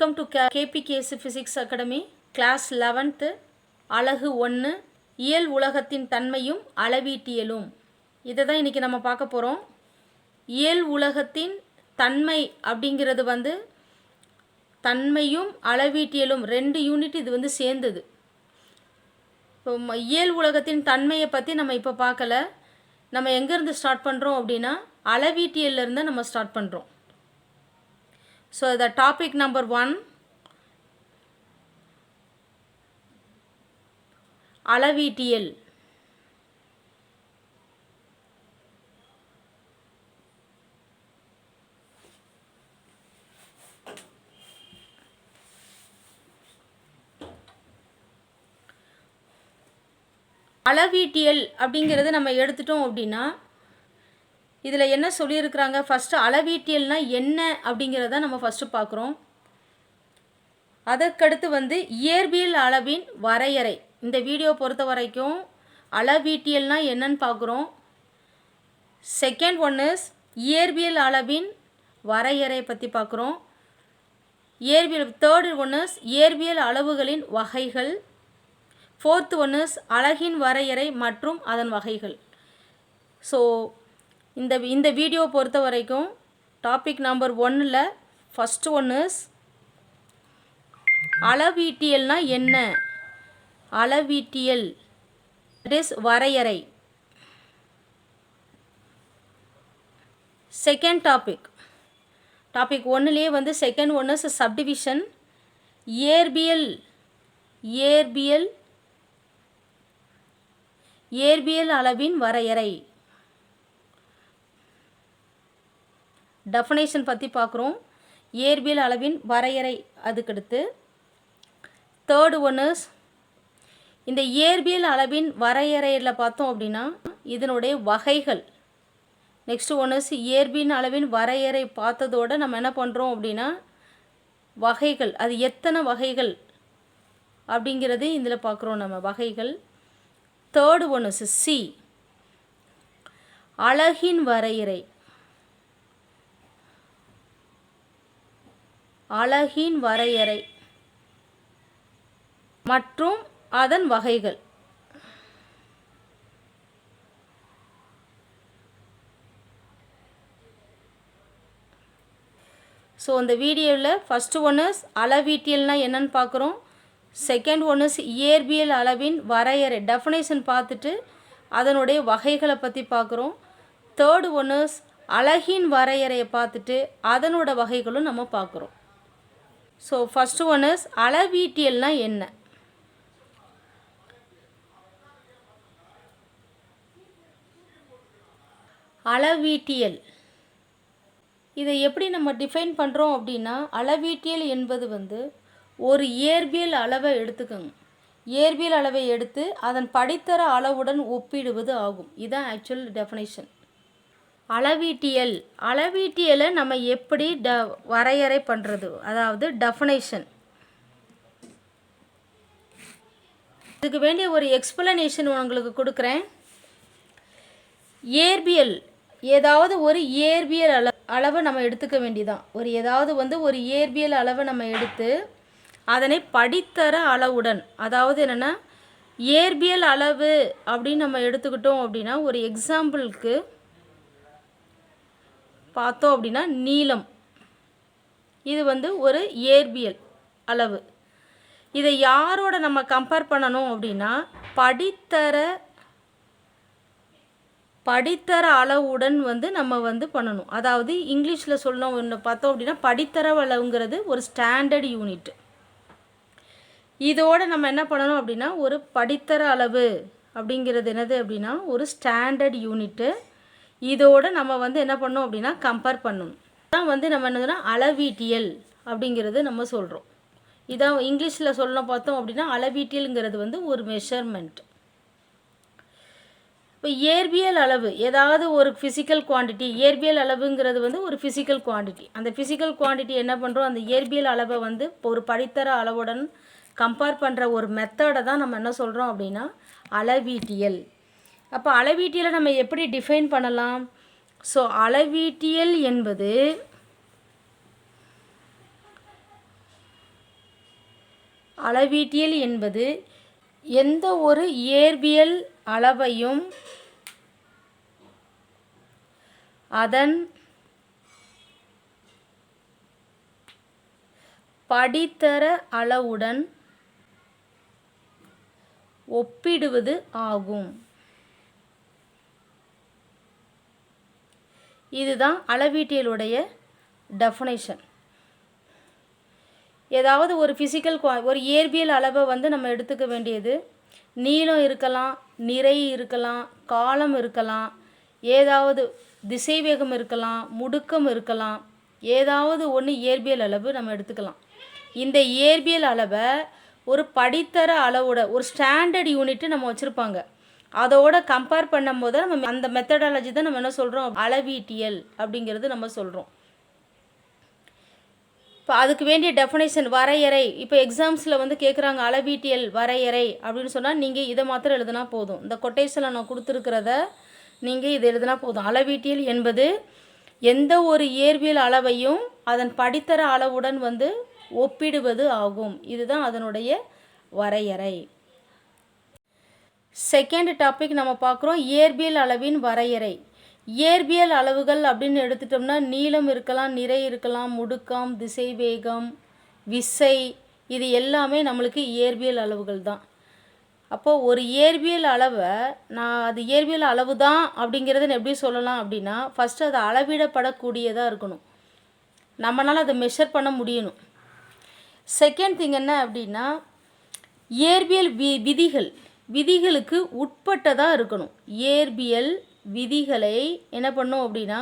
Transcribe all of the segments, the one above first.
Welcome to KPKS physics academy class 11th அலகு 1 இயல் உலகத்தின் தன்மையும் அளவீட்டியலும். இதை தான் இன்றைக்கி நம்ம பார்க்க போகிறோம். இயல் உலகத்தின் தன்மை அப்படிங்கிறது தன்மையும் அளவீட்டியலும் 2 யூனிட் இது சேர்ந்தது. இப்போ இயல் உலகத்தின் தன்மையை பற்றி நம்ம இப்போ பார்க்கல. நம்ம எங்கேருந்து ஸ்டார்ட் பண்ணுறோம் அப்படின்னா அளவீட்டியல்லேருந்து நம்ம ஸ்டார்ட் பண்ணுறோம். So the topic number 1, அளவீட்டியல். அளவீட்டியல் அப்படிங்கிறது நம்ம எடுத்துட்டோம் அப்படின்னா இதில் என்ன சொல்லியிருக்கிறாங்க, ஃபஸ்ட்டு அளவீட்டியல்னால் என்ன அப்படிங்கிறத நம்ம ஃபஸ்ட்டு பார்க்குறோம். அதற்கடுத்து இயற்பியல் அளவின் வரையறை. இந்த வீடியோ பொறுத்த வரைக்கும் அளவீட்டியல்னால் என்னன்னு பார்க்குறோம். செகண்ட் ஒன் இஸ் இயற்பியல் அளவின் வரையறை பற்றி பார்க்குறோம். தேர்டு ஒன் இஸ் இயற்பியல் அளவுகளின் வகைகள். ஃபோர்த்து ஒன் இஸ் அலகின் வரையறை மற்றும் அதன் வகைகள். ஸோ இந்த வீடியோ பொறுத்த வரைக்கும் டாபிக் நம்பர் 1ல் ஃபஸ்ட் ஒன் இஸ் அளவீட்டியல்னால் என்ன, அளவீட்டியல் தட் இஸ் வரையறை. செகண்ட் டாபிக் 1லேயே செகண்ட் ஒன் இஸ் சப்டிவிஷன். இயற்பியல் அளவின் வரையறை, டெஃபனேஷன் பற்றி பார்க்குறோம். இயற்பியல் அளவின் வரையறை. அதுக்கடுத்து தேர்டு ஒன் இஸ் இந்த இயற்பியல் அளவின் வரையறையில் பார்த்தோம் அப்படின்னா இதனுடைய வகைகள். நெக்ஸ்ட் ஒன் இஸ் இயற்பியல் அளவின் வரையறை பார்த்ததோடு நம்ம என்ன பண்ணுறோம் அப்படின்னா வகைகள், அது எத்தனை வகைகள் அப்படிங்கிறது இதில் பார்க்குறோம் நம்ம வகைகள். தேர்டு ஒன் இஸ் சி, அலகின் வரையறை. அலகின் வரையறை மற்றும் அதன் வகைகள். ஸோ இந்த வீடியோவில் ஃபஸ்ட்டு ஒன் இஸ் அளவீட்டியல்னால் என்னன்னு பார்க்குறோம். செகண்ட் ஒன் இஸ் இயற்பியல் அளவின் வரையறை, டெஃபனேஷன் பார்த்துட்டு அதனுடைய வகைகளை பற்றி பார்க்குறோம். தேர்டு ஒன் இஸ் அலகின் வரையறையை பார்த்துட்டு அதனோட வகைகளும் நம்ம பார்க்குறோம். ஸோ ஃபஸ்ட்டு ஒன் இஸ் அளவீட்டியல்னால் என்ன. அளவீட்டியல் இதை எப்படி நம்ம டிஃபைன் பண்ணுறோம் அப்படின்னா அளவீட்டியல் என்பது ஒரு இயற்பியல் அளவை எடுத்துக்கோங்க. இயற்பியல் அளவை எடுத்து அதன் படித்தர அளவுடன் ஒப்பிடுவது ஆகும். இதுதான் ஆக்சுவல் டெஃபனேஷன். அளவீட்டியலை நம்ம எப்படி வரையறை பண்ணுறது, அதாவது டெஃபனேஷன். இதுக்கு வேண்டிய ஒரு எக்ஸ்பிளனேஷன் உங்களுக்கு கொடுக்குறேன். இயற்பியல் ஏதாவது ஒரு இயற்பியல் அளவை நம்ம எடுத்துக்க வேண்டியதான். ஒரு இயற்பியல் அளவை நம்ம எடுத்து அதனை படித்தர அளவுடன், அதாவது என்னென்னா இயற்பியல் அளவு அப்படின்னு நம்ம எடுத்துக்கிட்டோம் அப்படின்னா ஒரு எக்ஸாம்பிளுக்கு பார்த்தோம் அப்படின்னா நீளம், இது ஒரு இயற்பியல் அளவு. இதை யாரோட நம்ம கம்பேர் பண்ணணும் அப்படின்னா படித்தர அளவுடன் நம்ம பண்ணணும். அதாவது இங்கிலீஷில் சொல்லணும் பார்த்தோம் அப்படின்னா படித்தர அளவுங்கிறது ஒரு ஸ்டாண்டர்ட் யூனிட். இதோடு நம்ம என்ன பண்ணணும் அப்படின்னா ஒரு படித்தர அளவு அப்படிங்கிறது என்னது அப்படின்னா ஒரு ஸ்டாண்டர்ட் யூனிட்டு. இதோடு நம்ம என்ன பண்ணோம் அப்படின்னா கம்பேர் பண்ணணும். இதான் நம்ம என்னதுன்னா அளவீட்டியல் அப்படிங்கிறது நம்ம சொல்கிறோம். இதான் இங்கிலீஷில் சொல்லணும் பார்த்தோம் அப்படின்னா அளவீட்டியல்ங்கிறது ஒரு மெஷர்மெண்ட். இப்போ இயற்பியல் அளவு ஏதாவது ஒரு ஃபிசிக்கல் குவான்டிட்டி, இயற்பியல் அளவுங்கிறது ஒரு ஃபிசிக்கல் குவான்டிட்டி. அந்த ஃபிசிக்கல் குவான்டிட்டி என்ன பண்ணுறோம், அந்த இயற்பியல் அளவை ஒரு படித்தர அளவுடன் கம்பேர் பண்ணுற ஒரு மெத்தடை தான் நம்ம என்ன சொல்கிறோம் அப்படின்னா அளவீட்டியல். அப்போ அளவீட்டியலை நம்ம எப்படி டிஃபைன் பண்ணலாம். ஸோ அளவீட்டியல் என்பது அளவீட்டியல் என்பது எந்த ஒரு இயற்பியல் அளவையும் அதன் படித்தர அளவுடன் ஒப்பிடுவது ஆகும். இதுதான் அளவீட்டியலுடைய டெஃபினேஷன். ஏதாவது ஒரு ஃபிசிக்கல் ஒரு இயற்பியல் அளவை வந்து நம்ம எடுத்துக்க வேண்டியது நீளம் இருக்கலாம், நிறை இருக்கலாம், காலம் இருக்கலாம், ஏதாவது திசைவேகம் இருக்கலாம், முடுக்கம் இருக்கலாம், ஏதாவது ஒன்று இயற்பியல் அளவு நம்ம எடுத்துக்கலாம். இந்த இயற்பியல் அளவை ஒரு படித்தர அளவோட ஒரு ஸ்டாண்டர்ட் யூனிட்டு நம்ம வச்சுருப்பாங்க. அதோட கம்பேர் பண்ணும்போது நம்ம அந்த மெத்தடாலஜி தான் நம்ம என்ன சொல்கிறோம், அளவீட்டியல் அப்படிங்கிறது நம்ம சொல்கிறோம். இப்போ அதுக்கு வேண்டிய டெஃபினேஷன் வரையறை, இப்போ எக்ஸாம்ஸில் வந்து கேட்குறாங்க அளவீட்டியல் வரையறை அப்படின்னு சொன்னால் நீங்கள் இதை மாத்திரம் எழுதுனா போதும். இந்த கொட்டேஷனில் நான் கொடுத்துருக்கிறத நீங்கள் இதை எழுதுனா போதும். அளவீட்டியல் என்பது எந்த ஒரு இயற்பியல் அளவையும் அதன் படித்தர அளவுடன் வந்து ஒப்பிடுவது ஆகும். இதுதான் அதனுடைய வரையறை. செகண்ட் டாபிக் நம்ம பார்க்குறோம் இயற்பியல் அளவின் வரையறை. இயற்பியல் அளவுகள் அப்படின்னு எடுத்துட்டோம்னா நீளம் இருக்கலாம், நிறை இருக்கலாம், முடுக்கம், திசைவேகம், விசை, இது எல்லாமே நம்மளுக்கு இயற்பியல் அளவுகள் தான். அப்போது ஒரு இயற்பியல் அளவை நான் அது இயற்பியல் அளவு தான் அப்படிங்கிறத எப்படி சொல்லலாம் அப்படின்னா, ஃபஸ்ட்டு அது அளவிடப்படக்கூடியதாக இருக்கணும், நம்மளால் அதை மெஷர் பண்ண முடியணும். செகண்ட் திங் என்ன அப்படின்னா, இயற்பியல் விதிகளுக்கு உட்பட்டதாக இருக்கணும். இயற்பியல் விதிகளை என்ன பண்ணும் அப்படின்னா,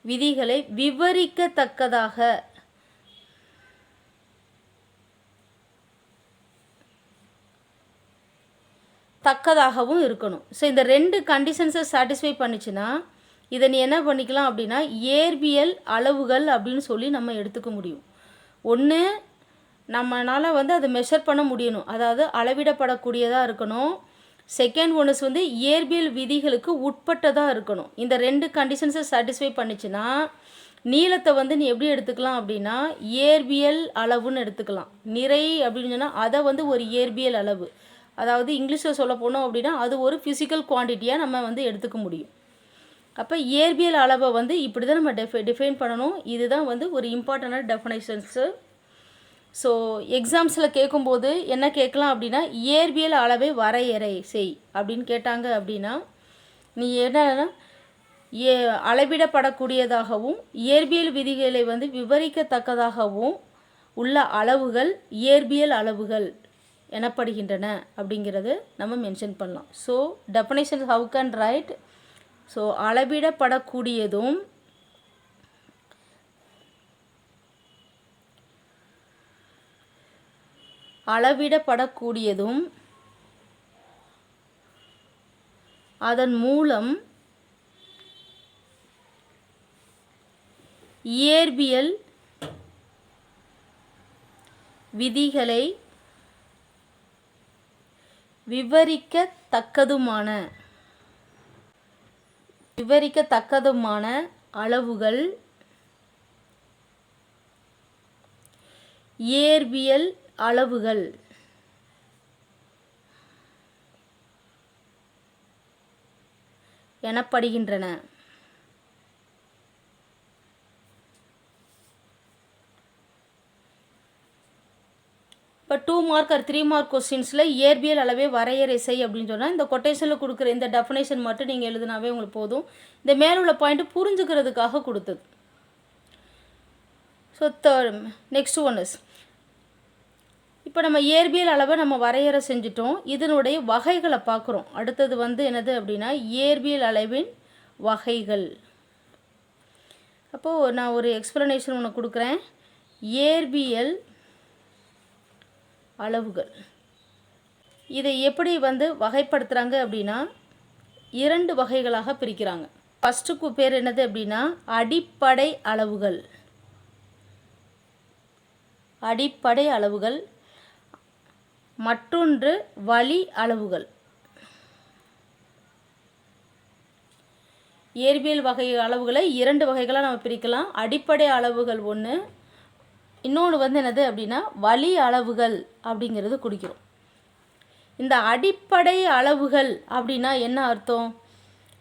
விதிகளை தக்கதாகவும் இருக்கணும். ஸோ இந்த ரெண்டு கண்டிஷன்ஸை சாட்டிஸ்ஃபை பண்ணிச்சுன்னா இதை நீ என்ன பண்ணிக்கலாம் அப்படின்னா இயற்பியல் அளவுகள் அப்படின்னு சொல்லி நம்ம எடுத்துக்க முடியும். ஒன்று நம்மளால் வந்து அதை மெஷர் பண்ண முடியணும், அதாவது அளவிடப்படக்கூடியதாக இருக்கணும். செகண்ட் ஒன்ஸ் வந்து இயற்பியல் விதிகளுக்கு உட்பட்டதாக இருக்கணும். இந்த ரெண்டு கண்டிஷன்ஸை சாட்டிஸ்ஃபை பண்ணிச்சுன்னா நீளத்தை வந்து நீ எப்படி எடுத்துக்கலாம் அப்படின்னா இயற்பியல் அளவுன்னு எடுத்துக்கலாம். நிறை அப்படின்னு சொன்னால் அதை வந்து ஒரு இயற்பியல் அளவு, அதாவது இங்கிலீஷில் சொல்ல போனோம் அப்படின்னா அது ஒரு ஃபிசிக்கல் குவான்டிட்டியாக நம்ம வந்து எடுத்துக்க முடியும். அப்போ இயற்பியல் அளவை வந்து இப்படி தான் நம்ம டிஃபைன் பண்ணணும். இதுதான் வந்து ஒரு இம்பார்ட்டண்டான டெஃபினேஷன்ஸு. ஸோ எக்ஸாம்ஸில் கேட்கும்போது என்ன கேட்கலாம் அப்படின்னா இயற்பியல் அளவை வரையறை செய் அப்படின்னு கேட்டாங்க அப்படின்னா நீ என்னன்னா அளவிடப்படக்கூடியதாகவும் இயற்பியல் விதிகளை வந்து விவரிக்கத்தக்கதாகவும் உள்ள அளவுகள் இயற்பியல் அளவுகள் எனப்படுகின்றன அப்படிங்கிறது நம்ம மென்ஷன் பண்ணலாம். So definition how can write. So அளவிடப்படக்கூடியதும் அதன் மூலம் இயற்பியல் விதிகளை விவரிக்கத்தக்கதுமான அளவுகள் இயற்பியல் அளவுகள் எனப்படுகின்றன. இப்போ 2 மார்க் ஆர் 3 மார்க் கொஸ்டின்ஸில் இயற்பியல் அளவை வரையறை செய் அப்படின்னு சொன்னால் இந்த கொட்டேஷனில் கொடுக்குற இந்த டெஃபினேஷன் மட்டும் நீங்கள் எழுதினாவே உங்களுக்கு போதும். இந்த மேலுள்ள பாயிண்ட்டு புரிஞ்சுக்கிறதுக்காக கொடுத்தது. ஸோ நெக்ஸ்ட் ஒன் இஸ், இப்போ நம்ம இயற்பியல் அளவை நம்ம வரையறை செஞ்சிட்டோம், இதனுடைய வகைகளை பார்க்குறோம். அடுத்தது வந்து என்னது அப்படின்னா இயற்பியல் அளவின் வகைகள். அப்போது நான் ஒரு எக்ஸ்ப்ளனேஷன் ஒன்று கொடுக்குறேன். இயற்பியல் அளவுகள் இதை எப்படி வந்து வகைப்படுத்துகிறாங்க அப்படின்னா 2 வகைகளாக பிரிக்கிறாங்க. ஃபஸ்ட்டுக்கு பேர் என்னது அப்படின்னா அடிப்படை அளவுகள், மற்றொன்று வழி அளவுகள். இயற்பியல் வகை அளவுகளை 2 வகைகளாக நம்ம பிரிக்கலாம். அடிப்படை அளவுகள் ஒன்று, இன்னொன்று வந்து என்னது அப்படின்னா வழி அளவுகள் அப்படிங்கிறது குடிக்கிறோம். இந்த அடிப்படை அளவுகள் அப்படின்னா என்ன அர்த்தம்?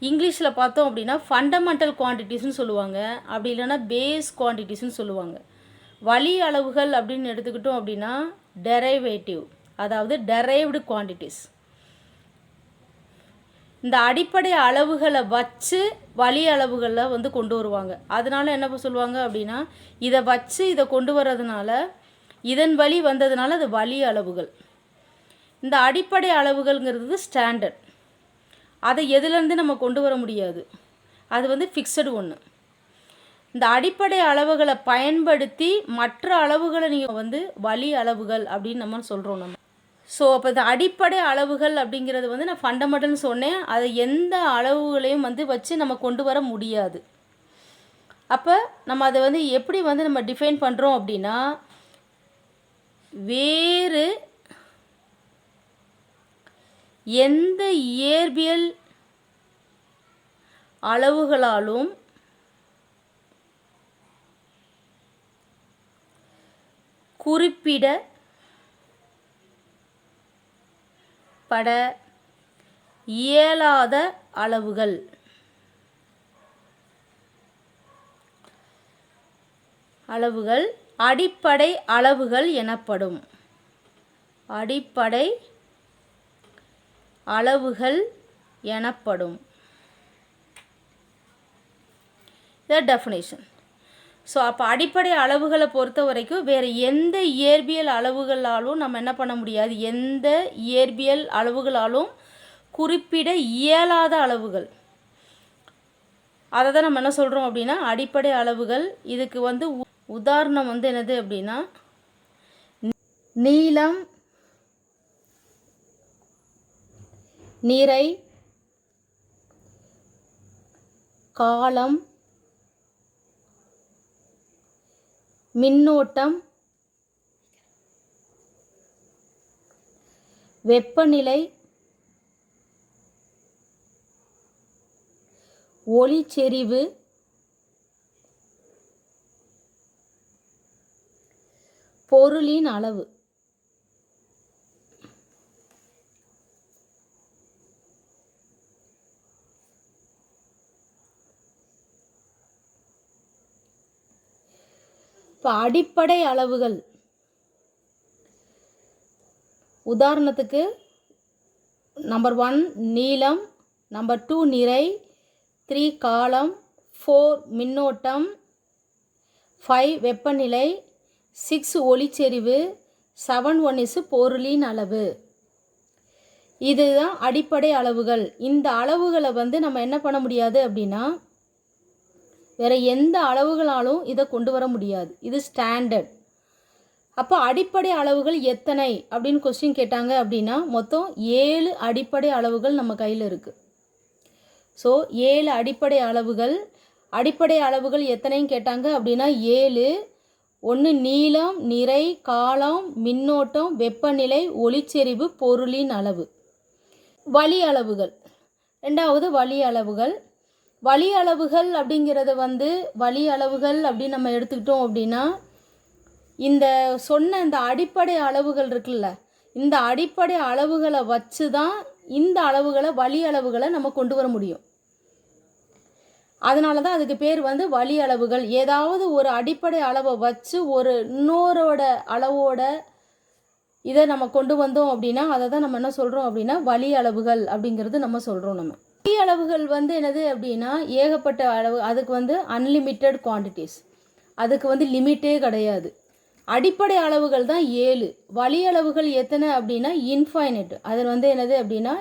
இங்கிலீஷில் பார்த்தோம் அப்படின்னா ஃபண்டமெண்டல் குவான்டிட்டிஸ்னு சொல்லுவாங்க, அப்படி இல்லைன்னா பேஸ் குவான்டிட்டிஸ்னு சொல்லுவாங்க. வழி அளவுகள் அப்படின்னு எடுத்துக்கிட்டோம் அப்படின்னா டெரைவேட்டிவ், அதாவது டெரைவ்டு குவான்டிட்டிஸ். இந்த அடிப்படை அளவுகளை வச்சு வழி அளவுகளில் வந்து கொண்டு வருவாங்க. அதனால என்ன சொல்லுவாங்க அப்படின்னா, இதை வச்சு இதை கொண்டு வர்றதுனால, இதன் வழி வந்ததுனால அது வழி அளவுகள். இந்த அடிப்படை அளவுகள்ங்கிறது ஸ்டாண்டர்ட், அதை எதுலேருந்து நம்ம கொண்டு வர முடியாது, அது வந்து ஃபிக்ஸடு ஒன்று. இந்த அடிப்படை அளவுகளை பயன்படுத்தி மற்ற அளவுகளை நீங்கள் வந்து வழி அளவுகள் அப்படின்னு நம்ம சொல்கிறோம் நம்ம. ஸோ அப்போ இந்த அடிப்படை அளவுகள் அப்படிங்கிறது வந்து நான் ஃபண்டமெண்டல்னு சொன்னேன், அதை எந்த அளவுகளையும் வந்து வச்சு நம்ம கொண்டு வர முடியாது. அப்போ நம்ம அதை வந்து எப்படி வந்து நம்ம டிஃபைன் பண்ணுறோம் அப்படின்னா, வேறு எந்த இயற்பியல் அளவுகளாலும் குறிப்பிடப்பட இயலாத அளவுகள் அடிப்படை அளவுகள் எனப்படும். அடிப்படை அளவுகள் எனப்படும். இது டெஃபினேஷன். ஸோ அப்போ அடிப்படை அளவுகளை பொறுத்த வரைக்கும் வேறு எந்த இயற்பியல் அளவுகளாலும் நம்ம என்ன பண்ண முடியாது, எந்த இயற்பியல் அளவுகளாலும் குறிப்பிட இயலாத அளவுகள், அதை தான் நம்ம என்ன சொல்கிறோம் அப்படின்னா அடிப்படை அளவுகள். இதுக்கு வந்து உதாரணம் வந்து என்னது அப்படின்னா, நீளம், நிறை, காலம், மின்னோட்டம், வெப்பநிலை, ஒளிச்செறிவு, பொருளின் அளவு. இப்போ அடிப்படை அளவுகள் உதாரணத்துக்கு நம்பர் 1 நீளம், நம்பர் 2 நிறை, 3 காலம், 4 மின்னோட்டம், 5 வெப்பநிலை, 6 ஒளிச்செறிவு, 7 1 பொருளின் அளவு. இதுதான் அடிப்படை அளவுகள். இந்த அளவுகளை வந்து நம்ம என்ன பண்ண முடியாது அப்படின்னா வேறு எந்த அளவுகளாலும் இதை கொண்டு வர முடியாது. இது ஸ்டாண்டர்ட். அப்போ அடிப்படை அளவுகள் எத்தனை அப்படின்னு கொஸ்டின் கேட்டாங்க அப்படின்னா மொத்தம் 7 அடிப்படை அளவுகள் நம்ம கையில் இருக்குது. ஸோ 7 அடிப்படை அளவுகள். அடிப்படை அளவுகள் எத்தனைன்னு கேட்டாங்க அப்படின்னா 7. 1 நீளம், நிறை, காலம், மின்னோட்டம், வெப்பநிலை, ஒளிச்செறிவு, பொருளின் அளவு. வழி அளவுகள். 2வது வழி அளவுகள். வழி அளவுகள் அப்படிங்கிறது வந்து வழி அளவுகள் அப்படின்னு நம்ம எடுத்துக்கிட்டோம் அப்படின்னா இந்த சொன்ன இந்த அடிப்படை அளவுகள் இருக்குல்ல, இந்த அடிப்படை அளவுகளை வச்சு தான் இந்த அளவுகளை வழி அளவுகளை நம்ம கொண்டு வர முடியும். அதனால தான் அதுக்கு பேர் வந்து வழி அளவுகள். ஏதாவது ஒரு அடிப்படை அளவை வச்சு ஒரு இன்னொரோட அளவோட இதை நம்ம கொண்டு வந்தோம் அப்படின்னா அதை தான் நம்ம என்ன சொல்கிறோம் அப்படின்னா வழி அளவுகள் அப்படிங்கிறது நம்ம சொல்கிறோம். நம்ம வழி அளவுகள் வந்து என்னது அப்படின்னா ஏகப்பட்ட அளவு, அதுக்கு வந்து அன்லிமிட்டெட் குவான்டிட்டிஸ், அதுக்கு வந்து லிமிட்டே கிடையாது. அடிப்படை அளவுகள் தான் 7. வழி அளவுகள் எத்தனை அப்படின்னா இன்ஃபைனைட். அதில் வந்து என்னது அப்படின்னா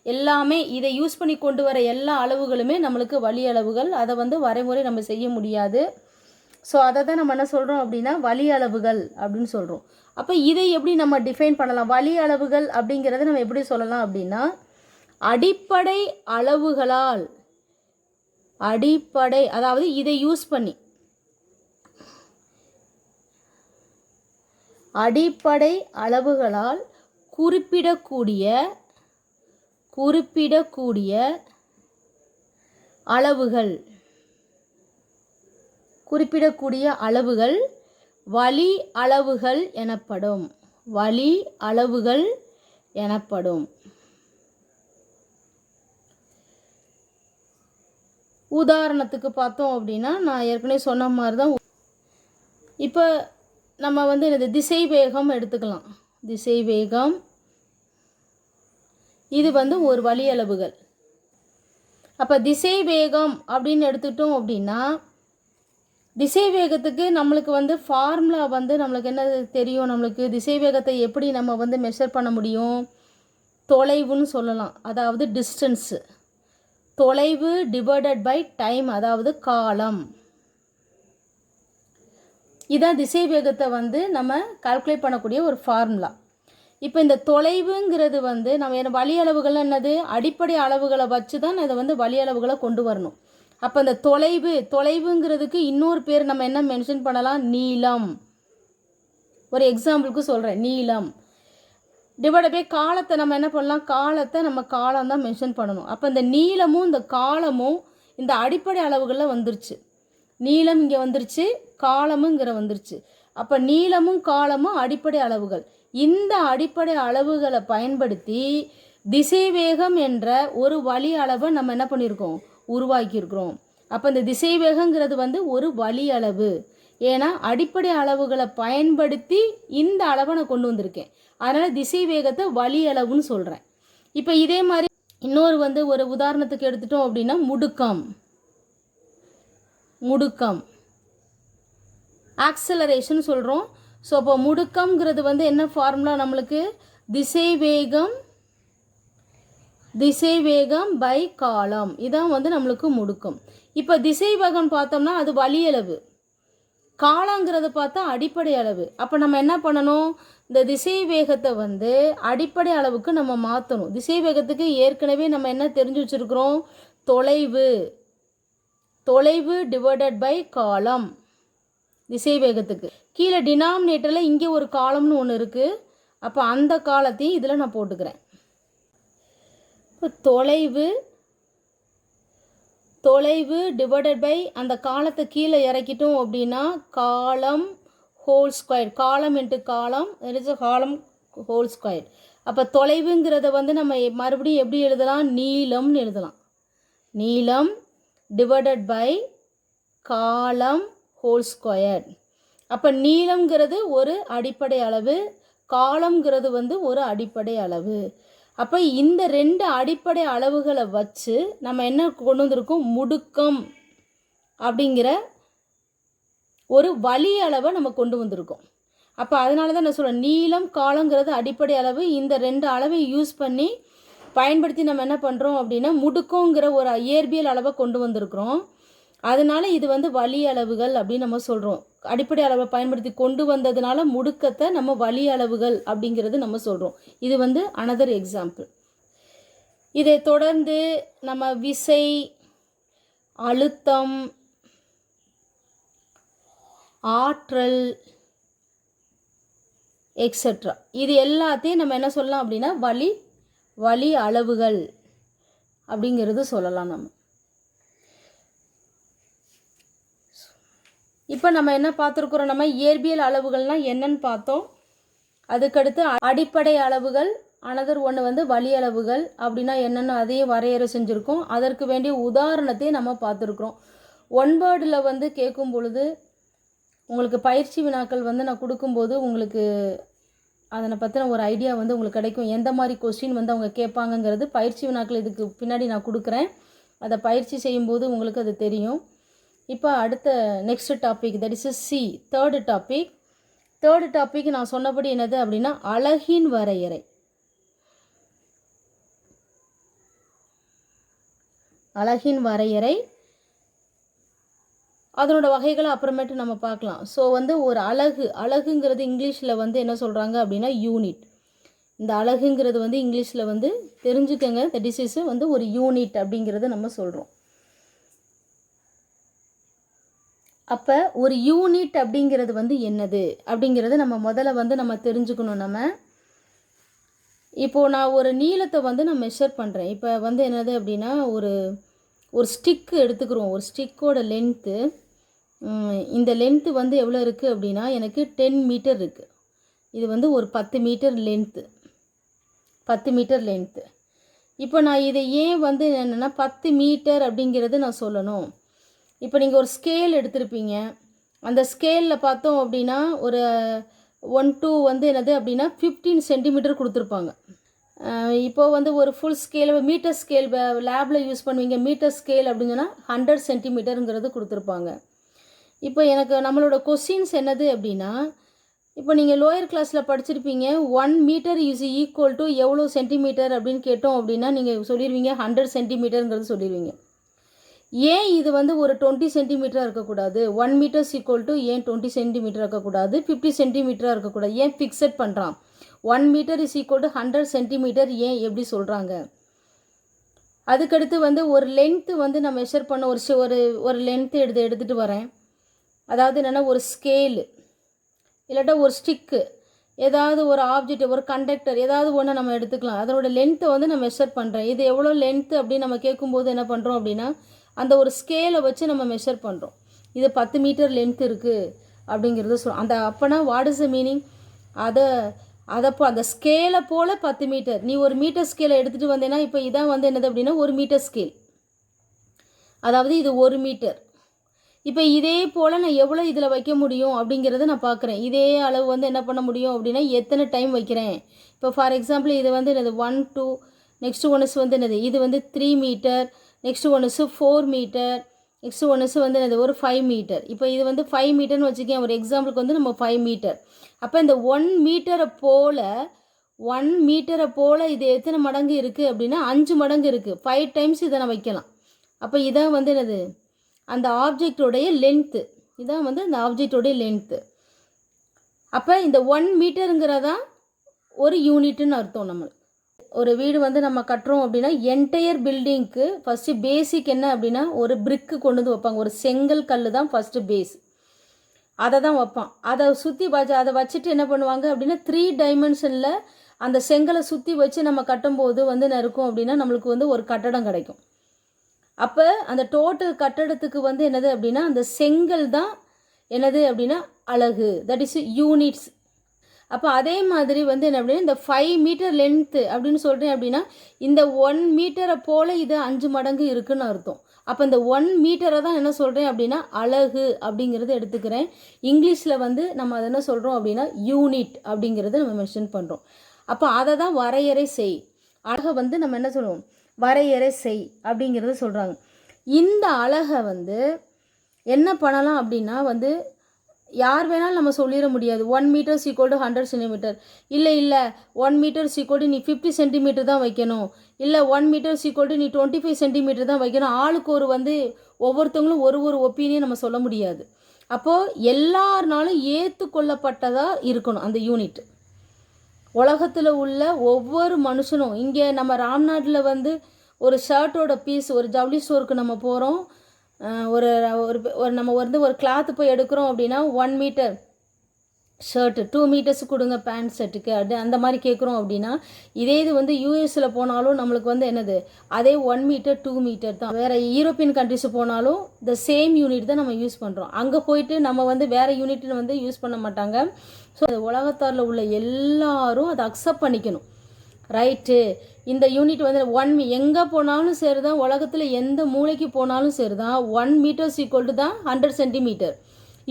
எல்லாமே இதை யூஸ் பண்ணி கொண்டு வர எல்லா அளவுகளுமே நம்மளுக்கு வழி அளவுகள். அதை வந்து வரைமுறை நம்ம செய்ய முடியாது. ஸோ அதை தான் நம்ம என்ன சொல்கிறோம் அப்படின்னா வழி அளவுகள் அப்படின்னு சொல்கிறோம். அப்போ இதை எப்படி நம்ம டிஃபைன் பண்ணலாம்? வழி அளவுகள் அப்படிங்கிறத நம்ம எப்படி சொல்லலாம் அப்படின்னா அடிப்படை அளவுகளால், அடிப்படை அதாவது இதை யூஸ் பண்ணி அடிப்படை அளவுகளால் குறிப்பிடக்கூடிய அளவுகள் வழி அளவுகள் எனப்படும். வழி அளவுகள் எனப்படும். உதாரணத்துக்கு பார்த்தோம் அப்படின்னா நான் ஏற்கனவே சொன்ன மாதிரி தான். இப்போ நம்ம வந்து இந்த திசை வேகம் எடுத்துக்கலாம். திசை வேகம் இது வந்து ஒரு வழி அளவுகள். அப்போ திசை வேகம் அப்படின்னு எடுத்துக்கிட்டோம் அப்படின்னா திசை வேகத்துக்கு நம்மளுக்கு வந்து ஃபார்முலா வந்து நம்மளுக்கு என்ன தெரியும், நம்மளுக்கு திசை வேகத்தை எப்படி நம்ம வந்து மெஷர் பண்ண முடியும், தொலைவுன்னு சொல்லலாம். அதாவது டிஸ்டன்ஸு, தொலைவு டிவைடட் பை டைம், அதாவது காலம். இதான் திசை வேகத்தை வந்து நம்ம கால்குலேட் பண்ணக்கூடிய ஒரு ஃபார்முலா. இப்போ இந்த தொலைவுங்கிறது வந்து நம்ம வழி அளவுகள் என்னது, அடிப்படை அளவுகளை வச்சு தான் இதை வந்து வழி அளவுகளை கொண்டு வரணும். அப்போ இந்த தொலைவுங்கிறதுக்கு இன்னொரு பேர் நம்ம என்ன மென்ஷன் பண்ணலாம், நீளம். ஒரு எக்ஸாம்பிளுக்கு சொல்கிறேன், நீளம் டிவைட் பை காலத்தை நம்ம என்ன பண்ணலாம், காலத்தை நம்ம காலம் தான் மென்ஷன் பண்ணணும். அப்போ இந்த நீளமும் இந்த காலமும் இந்த அடிப்படை அளவுகளில் வந்துருச்சு. நீளம் இங்கே வந்துருச்சு, காலமுங்கிற வந்துருச்சு. அப்போ நீளமும் காலமும் அடிப்படை அளவுகள். இந்த அடிப்படை அளவுகளை பயன்படுத்தி திசைவேகம் என்ற ஒரு வழி அளவை நம்ம என்ன பண்ணியிருக்கோம், உருவாக்கியிருக்கிறோம். அப்போ இந்த திசைவேகங்கிறது வந்து ஒரு வழி அளவு. ஏன்னா அடிப்படை அளவுகளை பயன்படுத்தி இந்த அளவை நான் கொண்டு வந்திருக்கேன். அதனால் திசைவேகத்தை வழி அளவுன்னு சொல்கிறேன். இப்போ இதே மாதிரி இன்னொரு வந்து ஒரு உதாரணத்துக்கு எடுத்துட்டோம் அப்படின்னா முடுக்கம் ஆக்சலரேஷன் சொல்கிறோம். ஸோ அப்போ முடுக்கம்ங்கிறது வந்து என்ன ஃபார்முலா நம்மளுக்கு, திசைவேகம் பை காலம். இதான் வந்து நம்மளுக்கு முடுக்கம். இப்போ திசைவேகம் பார்த்தோம்னா அது வழி அளவு, காலங்கிறத பார்த்தா அடிப்படை அளவு. அப்போ நம்ம என்ன பண்ணணும், இந்த திசை வேகத்தை வந்து அடிப்படை அளவுக்கு நம்ம மாற்றணும். திசை வேகத்துக்கு ஏற்கனவே நம்ம என்ன தெரிஞ்சு வச்சுருக்கிறோம், தொலைவு டிவைடட் பை காலம். திசை வேகத்துக்கு கீழே டினாமினேட்டரில் இங்கே ஒரு காலம்னு ஒன்று இருக்குது. அப்போ அந்த காலத்தையும் இதில் நான் போட்டுக்கிறேன். இப்போ தொலைவு டிவைடட் பை அந்த காலத்தை கீழே இறக்கிட்டோம் அப்படின்னா காலம் ஹோல் ஸ்கொயர், காலம் இன்ட்டு காலம் காலம் ஹோல் ஸ்கொயர். அப்போ தொலைவுங்கிறத வந்து நம்ம மறுபடியும் எப்படி எழுதலாம், நீளம்னு எழுதலாம். நீளம் டிவைடட் பை காலம் ஹோல் ஸ்கொயர். அப்போ நீளம்ங்கிறது ஒரு அடிப்படை அளவு, காலம்ங்கிறது வந்து ஒரு அடிப்படை அளவு. அப்போ இந்த ரெண்டு அடிப்படை அளவுகளை வச்சு நம்ம என்ன கொண்டு வந்திருக்கோம், முடுக்கம் அப்படிங்கிற ஒரு வழி அளவை நம்ம கொண்டு வந்திருக்கோம். அப்போ அதனால தான் நான் சொல்கிறேன், நீளம் காலங்கிறது அடிப்படை அளவு. இந்த ரெண்டு அளவை யூஸ் பண்ணி பயன்படுத்தி நம்ம என்ன பண்ணுறோம் அப்படின்னா முடுக்கங்கிற ஒரு இயற்பியல் அளவை கொண்டு வந்திருக்கிறோம். அதனால இது வந்து வழி அளவுகள் அப்படின்னு நம்ம சொல்கிறோம். அடிப்படை அளவை பயன்படுத்தி கொண்டு வந்ததுனால முடுக்கத்தை நம்ம வழி அளவுகள் அப்படிங்கிறது நம்ம சொல்கிறோம். இது வந்து அனதர் எக்ஸாம்பிள். இதை தொடர்ந்து நம்ம விசை, அழுத்தம், ஆற்றல் எக்ஸெட்ரா இது எல்லாத்தையும் நம்ம என்ன சொல்லலாம் அப்படின்னா வழி அளவுகள் அப்படிங்கிறது சொல்லலாம். நம்ம இப்போ நம்ம என்ன பார்த்துருக்குறோம், நம்ம இயற்பியல் அளவுகள்னால் என்னன்னு பார்த்தோம். அதுக்கடுத்து அடிப்படை அளவுகள், அனதர் ஒன்று வந்து வழி அளவுகள் அப்படின்னா என்னென்னு அதையும் வரையறை செஞ்சுருக்கோம். அதற்கு வேண்டிய உதாரணத்தையும் நம்ம பார்த்துருக்குறோம். ஒன் வேர்டில் வந்து கேட்கும் பொழுது உங்களுக்கு பயிற்சி வினாக்கள் வந்து நான் கொடுக்கும்போது உங்களுக்கு அதனை பற்றின ஒரு ஐடியா வந்து உங்களுக்கு கிடைக்கும். எந்த மாதிரி கொஸ்டின் வந்து அவங்க கேட்பாங்கங்கிறது பயிற்சி வினாக்கள் இதுக்கு பின்னாடி நான் கொடுக்குறேன். அதை பயிற்சி செய்யும்போது உங்களுக்கு அது தெரியும். இப்போ அடுத்த next topic, that is C, third topic நான் சொன்னபடி என்னது அப்படின்னா அலகின் வரையறை. அலகின் வரையறை அதனோட வகைகளை அப்புறமேட்டு நம்ம பார்க்கலாம். ஸோ வந்து ஒரு அலகுங்கிறது இங்கிலீஷில் வந்து என்ன சொல்கிறாங்க அப்படின்னா யூனிட். இந்த அலகுங்கிறது வந்து இங்கிலீஷில் வந்து தெரிஞ்சுக்கங்க, தட் இஸ் வந்து ஒரு யூனிட் அப்படிங்கிறத நம்ம சொல்கிறோம். அப்போ ஒரு யூனிட் அப்படிங்கிறது வந்து என்னது அப்படிங்கிறத நம்ம முதல்ல வந்து நம்ம தெரிஞ்சுக்கணும். நம்ம இப்போது நான் ஒரு நீளத்தை வந்து நான் மெஷர் பண்ணுறேன். இப்போ வந்து என்னது அப்படின்னா ஒரு ஸ்டிக்கு எடுத்துக்கிறோம். ஒரு ஸ்டிக்கோட லென்த்து இந்த லென்த்து வந்து எவ்வளோ இருக்குது அப்படின்னா எனக்கு 10 மீட்டர் இருக்குது. இது வந்து ஒரு 10 மீட்டர் லென்த்து, 10 மீட்டர் லென்த்து. இப்போ நான் இதை ஏன் வந்து என்னென்னா 10 மீட்டர் அப்படிங்கிறது நான் சொல்லணும். இப்போ நீங்கள் ஒரு ஸ்கேல் எடுத்திருப்பீங்க. அந்த ஸ்கேலில் பார்த்தோம் அப்படின்னா ஒரு 1 2 வந்து என்னது அப்படின்னா 15 சென்டிமீட்டர் கொடுத்துருப்பாங்க. இப்போ வந்து ஒரு ஃபுல் ஸ்கேல் மீட்டர் ஸ்கேல் லேபில் யூஸ் பண்ணுவீங்க. மீட்டர் ஸ்கேல் அப்படிங்கன்னா 100 சென்டிமீட்டருங்கிறது கொடுத்துருப்பாங்க. இப்போ எனக்கு நம்மளோட கொஸ்டின்ஸ் என்னது அப்படின்னா, இப்போ நீங்கள் லோயர் கிளாஸில் படிச்சிருப்பீங்க 1 மீட்டர் இஸ் ஈக்குவல் டு எவ்வளோ சென்டிமீட்டர் அப்படின்னு கேட்டோம் அப்படின்னா நீங்கள் சொல்லிடுவீங்க 100 சென்டிமீட்டருங்கிறது சொல்லிடுவீங்க. ஏன் இது வந்து ஒரு 20 சென்டிமீட்டராக இருக்கக்கூடாது? 1 மீட்டர்ஸ் ஈக்குவல் டு ஏன் 20 சென்டிமீட்டராக இருக்கக்கூடாது, 50 சென்டிமீட்டராக இருக்கக்கூடாது? ஏன் ஃபிக்ஸட் பண்ணுறான்? 1 metre is equal to 100 centimetre ஏன் எப்படி சொல்கிறாங்க? அதுக்கடுத்து வந்து ஒரு லென்த்து வந்து நான் மெஷர் பண்ண ஒரு லென்த்து எடுத்துகிட்டு வரேன். அதாவது என்னென்னா ஒரு ஸ்கேலு இல்லாட்டா ஒரு ஸ்டிக்கு, ஏதாவது ஒரு ஆப்ஜெக்ட், ஒரு கண்டக்டர், ஏதாவது ஒன்று நம்ம எடுத்துக்கலாம். அதனோட லென்த்தை வந்து நான் மெஷர் பண்ணுறேன். இது எவ்வளோ லென்த்து அப்படின்னு நம்ம கேட்கும்போது என்ன பண்ணுறோம் அப்படின்னா அந்த ஒரு ஸ்கேலை வச்சு நம்ம மெஷர் பண்ணுறோம். இது 10 மீட்டர் லென்த் இருக்குது அப்படிங்கிறது அந்த அப்போனா வாட் இஸ் த மீனிங்? அந்த ஸ்கேலை போல் 10 மீட்டர். நீ ஒரு மீட்டர் ஸ்கேலை எடுத்துகிட்டு வந்தேன்னா இப்போ இதான் வந்து என்னது அப்படின்னா ஒரு மீட்டர் ஸ்கேல், அதாவது இது 1 மீட்டர். இப்போ இதே போல் நான் எவ்வளோ இதில் வைக்க முடியும் அப்படிங்கிறத நான் பார்க்குறேன். இதே அளவு வந்து என்ன பண்ண முடியும் அப்படின்னா எத்தனை டைம் வைக்கிறேன். இப்போ ஃபார் எக்ஸாம்பிள் இது வந்து என்னது 1 2, நெக்ஸ்ட் ஒன்ஸ் வந்து என்னது இது வந்து 3 metre, next ones 4 metre, next ones வந்து என்னது ஒரு 5 மீட்டர். இப்போ இது வந்து 5 மீட்டர்னு வச்சுக்கேன். ஒரு எக்ஸாம்பிளுக்கு வந்து நம்ம 5 மீட்டர். அப்போ இந்த 1 மீட்டரை போல் இது எத்தனை மடங்கு இருக்குது அப்படின்னா 5 மடங்கு இருக்குது. 5 டைம்ஸ் இதை நான் வைக்கலாம். அப்போ இதான் வந்து என்னது அந்த ஆப்ஜெக்டோடைய லென்த்து. இதான் வந்து அந்த ஆப்ஜெக்டோடைய லென்த்து. அப்போ இந்த 1 மீட்டருங்கிறதா ஒரு யூனிட்டுன்னு அர்த்தம். நம்மளுக்கு ஒரு வீடு வந்து நம்ம கட்டுறோம் அப்படின்னா என்டையர் பில்டிங்க்கு ஃபஸ்ட்டு பேசிக் என்ன அப்படின்னா ஒரு பிரிக்கு கொண்டு வந்து வைப்பாங்க. ஒரு செங்கல் கல் தான் ஃபஸ்ட்டு பேஸ், அதை தான் வைப்பான். அதை சுற்றி அதை வச்சுட்டு என்ன பண்ணுவாங்க அப்படின்னா 3 டைமென்ஷனில் அந்த செங்கலை சுற்றி வச்சு நம்ம கட்டும்போது வந்து என்ன இருக்கும் அப்படின்னா நம்மளுக்கு வந்து ஒரு கட்டடம் கிடைக்கும். அப்போ அந்த டோட்டல் கட்டடத்துக்கு வந்து என்னது அப்படின்னா அந்த செங்கல் தான் என்னது அப்படின்னா அலகு, தட் இஸ் யூனிட்ஸ். அப்போ அதே மாதிரி வந்து என்ன அப்படின்னா இந்த 5 மீட்டர் லென்த்து அப்படின்னு சொல்கிறேன் அப்படின்னா இந்த 1 மீட்டரை போல் இது 5 மடங்கு இருக்குதுன்னு அர்த்தம். அப்போ இந்த 1 மீட்டரை தான் என்ன சொல்கிறேன் அப்படின்னா அலகு அப்படிங்கிறது எடுத்துக்கிறேன். இங்கிலீஷில் வந்து நம்ம அதை என்ன சொல்கிறோம் அப்படின்னா யூனிட் அப்படிங்கிறத நம்ம மென்ஷன் பண்ணுறோம். அப்போ அதை தான் வரையறை செய், அழகை வந்து நம்ம என்ன சொல்லுவோம் வரையறை செய் அப்படிங்கிறத சொல்கிறாங்க. இந்த அழகை வந்து என்ன பண்ணலாம் அப்படின்னா வந்து யார் வேணாலும் நம்ம சொல்லிட முடியாது 1 மீட்டர் ஈக்குவல் டு 100 சென்டிமீட்டர். இல்லை 1 மீட்டர் ஈக்குவல் டு நீ 50 சென்டிமீட்டர் தான் வைக்கணும், இல்லை 1 மீட்டர் ஈக்குவல் டு நீ 25 சென்டிமீட்டர் தான் வைக்கணும். ஆளுக்கு ஒரு வந்து ஒவ்வொருத்தவங்களும் ஒரு ஒப்பீனியன் நம்ம சொல்ல முடியாது. அப்போது எல்லாருனாலும் ஏற்றுக்கொள்ளப்பட்டதாக இருக்கணும் அந்த யூனிட். உலகத்தில் உள்ள ஒவ்வொரு மனுஷனும், இங்கே நம்ம ராம்நாட்டில் வந்து ஒரு ஷர்ட்டோட பீஸ், ஒரு ஜவுளி ஸ்டோருக்கு நம்ம போகிறோம், ஒரு நம்ம வந்து ஒரு கிளாத்து போய் எடுக்கிறோம் அப்படின்னா 1 மீட்டர் ஷர்ட்டு 2 மீட்டர்ஸ் கொடுங்க பேண்ட் ஷர்ட்டுக்கு அது அந்த மாதிரி கேட்குறோம் அப்படின்னா இதே இது வந்து யூஎஸில் போனாலும் நம்மளுக்கு வந்து என்னது அதே 1 மீட்டர் 2 மீட்டர் தான். வேறு யூரோப்பியன் கண்ட்ரிஸ் போனாலும் த சேம் யூனிட் தான் நம்ம யூஸ் பண்ணுறோம். அங்கே போயிட்டு நம்ம வந்து வேறு யூனிட்னு வந்து யூஸ் பண்ண மாட்டாங்க. ஸோ உலகத்தாரில் உள்ள எல்லாரும் அதை அக்செப்ட் பண்ணிக்கணும். ரைட்டு, இந்த யூனிட் வந்து எங்கே போனாலும் சரி தான், உலகத்தில் எந்த மூளைக்கு போனாலும் சரி தான் 1 மீட்டர்ஸ் ஈக்குவல் டு தான் 100 சென்டிமீட்டர்.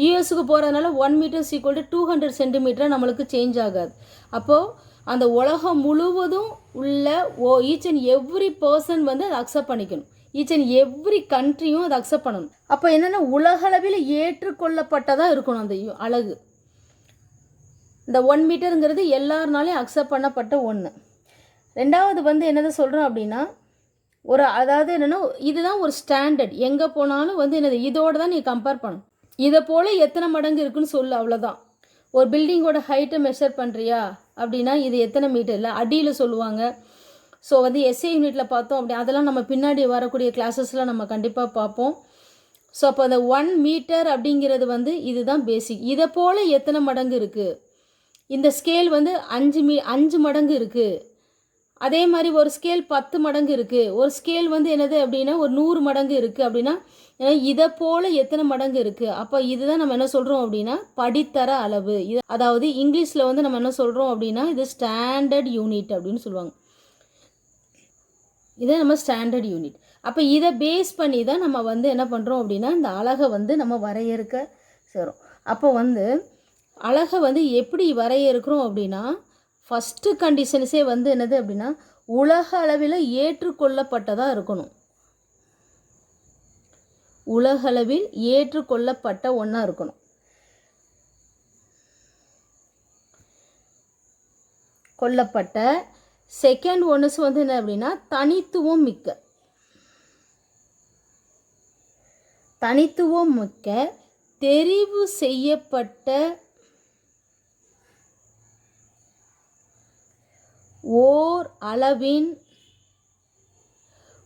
யூஎஸ்க்கு போகிறதுனால 1 மீட்டர்ஸ் ஈக்குவல் டு 200 சென்டிமீட்டர் நம்மளுக்கு சேஞ்ச் ஆகாது. அப்போது அந்த உலகம் முழுவதும் உள்ள ஈச் அண்ட் எவ்ரி பர்சன் வந்து அதை அக்செப்ட் பண்ணிக்கணும். ஈச் அண்ட் எவ்ரி கண்ட்ரியும் அதை அக்செப்ட் பண்ணணும். அப்போ என்னென்னா உலகளவில் ஏற்றுக்கொள்ளப்பட்டதாக இருக்கணும் அந்த அழகு. இந்த 1 மீட்டருங்கிறது எல்லாருனாலையும் அக்செப்ட் பண்ணப்பட்ட ஒன்று. ரெண்டாவது வந்து என்னதை சொல்கிறோம் அப்படின்னா அதாவது என்னென்னா இதுதான் ஒரு ஸ்டாண்டர்ட். எங்கே போனாலும் வந்து என்னது இதோடு தான் நீ கம்பேர் பண்ணணும். இதை போல் எத்தனை மடங்கு இருக்குன்னு சொல்லு, அவ்வளோதான். ஒரு பில்டிங்கோட ஹைட்டை மெஷர் பண்ணுறியா அப்படின்னா இது எத்தனை மீட்டரில் அடியில் சொல்லுவாங்க. ஸோ வந்து எஸ்ஏ யூனிட்டில் பார்த்தோம் அப்படி அதெல்லாம் நம்ம பின்னாடி வரக்கூடிய கிளாஸஸில் நம்ம கண்டிப்பாக பார்ப்போம். ஸோ அப்போ அந்த 1 மீட்டர் அப்படிங்கிறது வந்து இதுதான் பேசிக். இதை போல் எத்தனை மடங்கு இருக்குது, இந்த ஸ்கேல் வந்து 5 மடங்கு இருக்குது, அதே மாதிரி ஒரு ஸ்கேல் 10 மடங்கு இருக்குது, ஒரு ஸ்கேல் வந்து என்னது அப்படின்னா ஒரு 100 மடங்கு இருக்குது அப்படின்னா இதை போல் எத்தனை மடங்கு இருக்குது. அப்போ இதுதான் நம்ம என்ன சொல்கிறோம் அப்படின்னா படித்தர அளவு. இது அதாவது இங்கிலீஷில் வந்து நம்ம என்ன சொல்கிறோம் அப்படின்னா இது ஸ்டாண்டர்ட் யூனிட் அப்படின்னு சொல்லுவாங்க. இதை நம்ம ஸ்டாண்டர்ட் யூனிட். அப்போ இதை பேஸ் பண்ணி தான் நம்ம வந்து என்ன பண்ணுறோம் அப்படின்னா இந்த அலகை வந்து நம்ம வரையறுக்க செய்கிறோம். அப்போ வந்து அலகை வந்து எப்படி வரையறுக்கிறோம் அப்படின்னா ஃபஸ்ட்டு கண்டிஷன்ஸே வந்து என்னது அப்படின்னா உலக அளவில் ஏற்றுக்கொள்ளப்பட்டதாக இருக்கணும். உலகளவில் ஏற்றுக்கொள்ளப்பட்ட ஒன்றா இருக்கணும். கொல்லப்பட்ட. செகண்ட் ஒன்றுஸ் வந்து என்ன அப்படின்னா தனித்துவம் மிக்க. தனித்துவம் மிக்க தெரிவு செய்யப்பட்ட ஓர் அளவின்.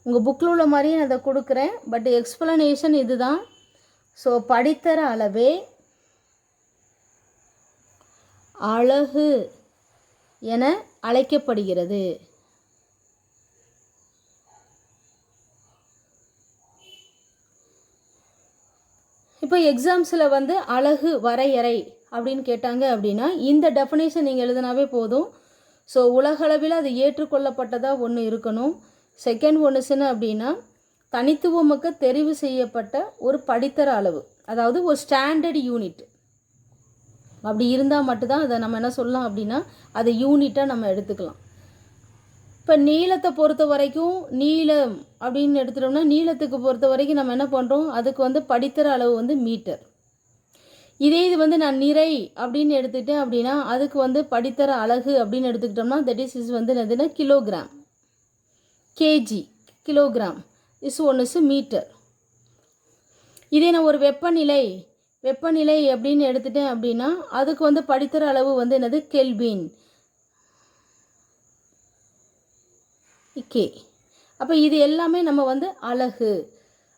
உங்கள் புக்கில் உள்ள மாதிரியே நான் அதை கொடுக்குறேன், பட் எக்ஸ்பிளனேஷன் இதுதான். ஸோ படித்தர அளவே அலகு என அழைக்கப்படுகிறது. இப்போ எக்ஸாம்ஸில் வந்து அலகு வரையறை அப்படின்னு கேட்டாங்க அப்படின்னா இந்த டெஃபினேஷன் நீங்கள் எழுதினாவே போதும். ஸோ உலகளவில் அது ஏற்றுக்கொள்ளப்பட்டதாக ஒன்று இருக்கணும். செகண்ட் ஒன்றுச்சுன்னு அப்படின்னா தனித்துவமிக்க தெரிவு செய்யப்பட்ட ஒரு படித்தர அளவு, அதாவது ஒரு ஸ்டாண்டர்ட் யூனிட். அப்படி இருந்தால் மட்டும்தான் அதை நம்ம என்ன சொல்லலாம் அப்படின்னா அதை யூனிட்டாக நம்ம எடுத்துக்கலாம். இப்போ நீளத்தை பொறுத்த வரைக்கும் நீளம் அப்படின்னு எடுத்துட்டோம்னா நீளத்துக்கு பொறுத்த வரைக்கும் நம்ம என்ன பண்ணுறோம், அதுக்கு வந்து படித்தர அளவு வந்து மீட்டர். இதே இது வந்து நான் நிறை அப்படின்னு எடுத்துக்கிட்டேன் அப்படின்னா அதுக்கு வந்து படித்தர அலகு அப்படின்னு எடுத்துக்கிட்டோம்னா தட் இஸ் வந்து என்னதுன்னா கிலோகிராம். கேஜி கிலோகிராம் இஸ் ஒன்று மீட்டர். இதே நான் ஒரு வெப்பநிலை அப்படின்னு எடுத்துட்டேன் அப்படின்னா அதுக்கு வந்து படித்தர அளவு வந்து என்னது கெல்வின், கே. அப்போ இது எல்லாமே நம்ம வந்து அலகு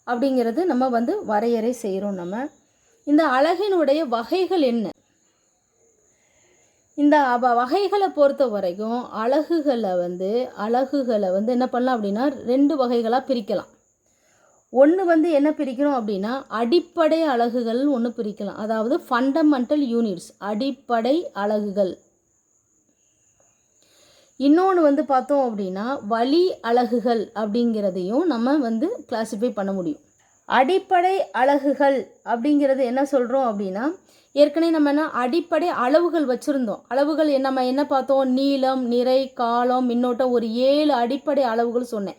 அப்படிங்கிறது நம்ம வந்து வரையறை செய்கிறோம். நம்ம இந்த அலகினுடைய வகைகள் என்ன, இந்த வகைகளை பொறுத்த வரைக்கும் அலகுகளை வந்து என்ன பண்ணலாம் அப்படின்னா 2 வகைகளாக பிரிக்கலாம். ஒன்று வந்து என்ன பிரிக்கிறோம் அப்படின்னா அடிப்படை அலகுகள் ஒன்று பிரிக்கலாம், அதாவது ஃபண்டமெண்டல் யூனிட்ஸ், அடிப்படை அலகுகள். இன்னொன்று வந்து பார்த்தோம் அப்படின்னா வழி அலகுகள் அப்படிங்கிறதையும் நம்ம வந்து கிளாஸிஃபை பண்ண முடியும். அடிப்படை அலகுகள் அப்படிங்கிறது என்ன சொல்கிறோம் அப்படின்னா ஏற்கனவே நம்ம என்ன அடிப்படை அளவுகள் வச்சுருந்தோம். அளவுகள் நம்ம என்ன பார்த்தோம், நீளம், நிறை, காலம், மின்னோட்டம், ஒரு 7 அடிப்படை அளவுகள் சொன்னேன்.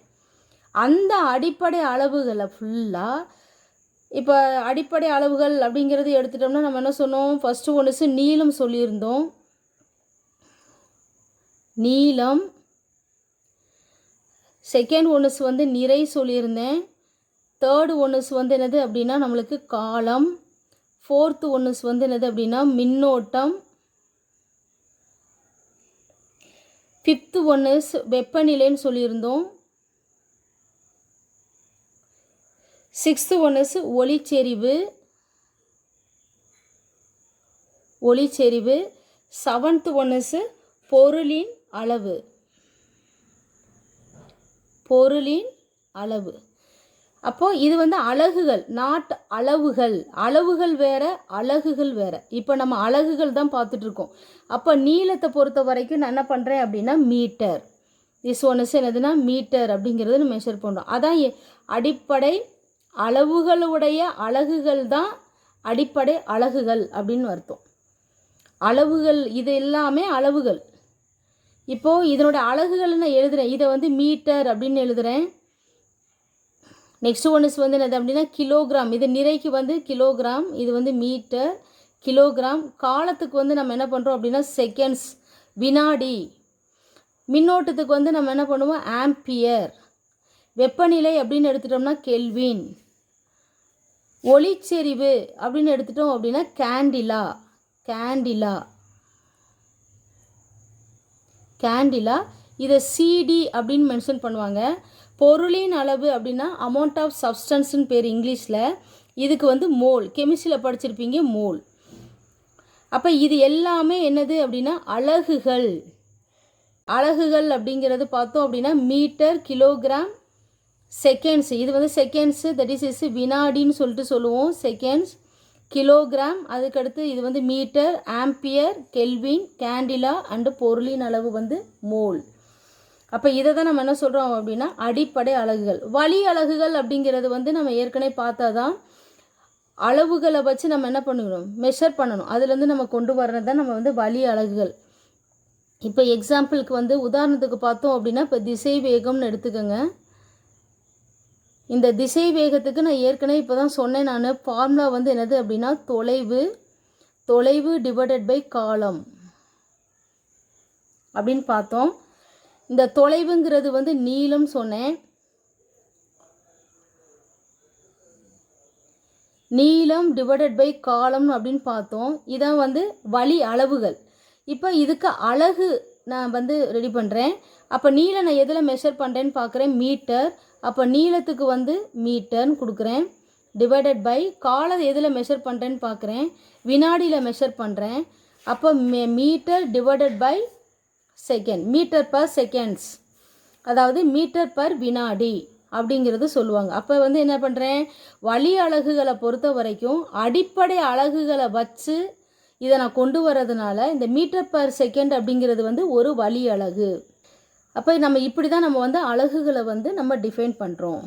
அந்த அடிப்படை அளவுகளை ஃபுல்லாக இப்போ அடிப்படை அளவுகள் அப்படிங்கிறது எடுத்துட்டோம்னா நம்ம என்ன சொன்னோம், ஃபஸ்ட்டு ஒன்று நீளம் சொல்லியிருந்தோம். நீளம். செகண்ட் ஒன்று வந்து நிறை சொல்லியிருந்தேன். தேர்டு ஒன்று வந்து என்னது அப்படின்னா நம்மளுக்கு காலம். ஃபோர்த்து ஒன்று வந்து என்னது அப்படின்னா மின்னோட்டம். ஃபிஃப்த்து ஒன்று வெப்பநிலைன்னு சொல்லியிருந்தோம். சிக்ஸ்த்து ஒன்று ஒளிச்செறிவு. செவன்த்து ஒன்று பொருளின் அளவு. அப்போது இது வந்து அலகுகள், நாட் அளவுகள் வேறு, அலகுகள் வேறு. இப்போ நம்ம அலகுகள் தான் பார்த்துட்ருக்கோம். அப்போ நீளத்தை பொறுத்த வரைக்கும் நான் என்ன பண்ணுறேன் அப்படின்னா மீட்டர். திஸ் ஒன்று என்னதுன்னா மீட்டர் அப்படிங்கிறது நம்ம மெஷர் பண்ணுறோம். அதான் அடிப்படை அளவுகளுடைய அலகுகள் தான் அடிப்படை அலகுகள் அப்படின்னு அர்த்தம். அளவுகள் இது எல்லாமே அளவுகள். இப்போது இதனோட அலகுகள் நான் எழுதுகிறேன், இதை வந்து மீட்டர் அப்படின்னு எழுதுகிறேன். நெக்ஸ்ட் ஒன்று வந்து என்னது அப்படின்னா கிலோகிராம். இது நிறைக்கு வந்து கிலோகிராம், இது வந்து மீட்டர், கிலோகிராம். காலத்துக்கு வந்து நம்ம என்ன பண்ணுறோம் அப்படின்னா செகண்ட்ஸ், வினாடி. மின்னோட்டத்துக்கு வந்து நம்ம என்ன பண்ணுவோம் ஆம்பியர். வெப்பநிலை அப்படின்னு எடுத்துட்டோம்னா கெல்வின். ஒளிச்செறிவு அப்படின்னு எடுத்துட்டோம் அப்படின்னா கேண்டிலா. இதை சிடி அப்படின்னு மென்ஷன் பண்ணுவாங்க. பொருளின் அளவு அப்படின்னா அமௌண்ட் ஆஃப் சப்ஸ்டன்ஸ்னு பேர் இங்கிலீஷில். இதுக்கு வந்து மோல், கெமிஸ்ட்ரியில் படிச்சிருப்பீங்க மோல். அப்போ இது எல்லாமே என்னது அப்படின்னா அலகுகள். அலகுகள் அப்படிங்கிறது பார்த்தோம் அப்படின்னா மீட்டர், கிலோகிராம், செகண்ட்ஸ். இது வந்து செகண்ட்ஸு, தட் இஸ் வினாடின்னு சொல்லிட்டு சொல்லுவோம். செகண்ட்ஸ், கிலோகிராம், அதுக்கடுத்து இது வந்து metre, ampere, kelvin, candela and பொருளின் அளவு வந்து மோல். அப்போ இதை தான் நம்ம என்ன சொல்கிறோம் அப்படின்னா அடிப்படை அலகுகள். வழி அலகுகள் அப்படிங்கிறது வந்து நம்ம ஏற்கனவே பார்த்தா தான் அளவுகளை வச்சு நம்ம என்ன பண்ணணும், மெஷர் பண்ணணும். அதுலேருந்து நம்ம கொண்டு வர்றது தான் நம்ம வந்து வழி அலகுகள். இப்போ எக்ஸாம்பிளுக்கு வந்து உதாரணத்துக்கு பார்த்தோம் அப்படின்னா இப்போ திசை வேகம்னு எடுத்துக்கோங்க. இந்த திசை வேகத்துக்கு நான் ஏற்கனவே இப்போ தான் சொன்னேன். நான் ஃபார்முலா வந்து என்னது அப்படின்னா தொலைவு டிவைடட் பை காலம் அப்படின்னு பார்த்தோம். இந்த தொலைவுங்கிறது வந்து நீளம் சொன்னேன். நீளம் டிவைடட் பை காலம் அப்படின்னு பார்த்தோம். இதான் வந்து வழி அளவுகள். இப்போ இதுக்கு அலகு நான் வந்து ரெடி பண்ணுறேன். அப்போ நீளம் நான் எதில் மெஷர் பண்ணுறேன்னு பார்க்குறேன், மீட்டர். அப்போ நீளத்துக்கு வந்து மீட்டர்னு கொடுக்குறேன். டிவைடட் பை காலம் எதில் மெஷர் பண்ணுறேன்னு பார்க்குறேன், வினாடியில் மெஷர் பண்ணுறேன். அப்போ metre divided by second, metre per seconds, அதாவது மீட்டர் பர் வினாடி அப்படிங்கிறது சொல்லுவாங்க. அப்போ வந்து என்ன பண்ணுறேன், வழி அலகுகளை பொறுத்த வரைக்கும் அடிப்படை அலகுகளை வச்சு இதை நான் கொண்டு வரதுனால இந்த மீட்டர் பர் செகண்ட் அப்படிங்கிறது வந்து ஒரு வழி அலகு. அப்போ நம்ம இப்படி தான் நம்ம வந்து அலகுகளை வந்து நம்ம டிஃபைன் பண்ணுறோம்.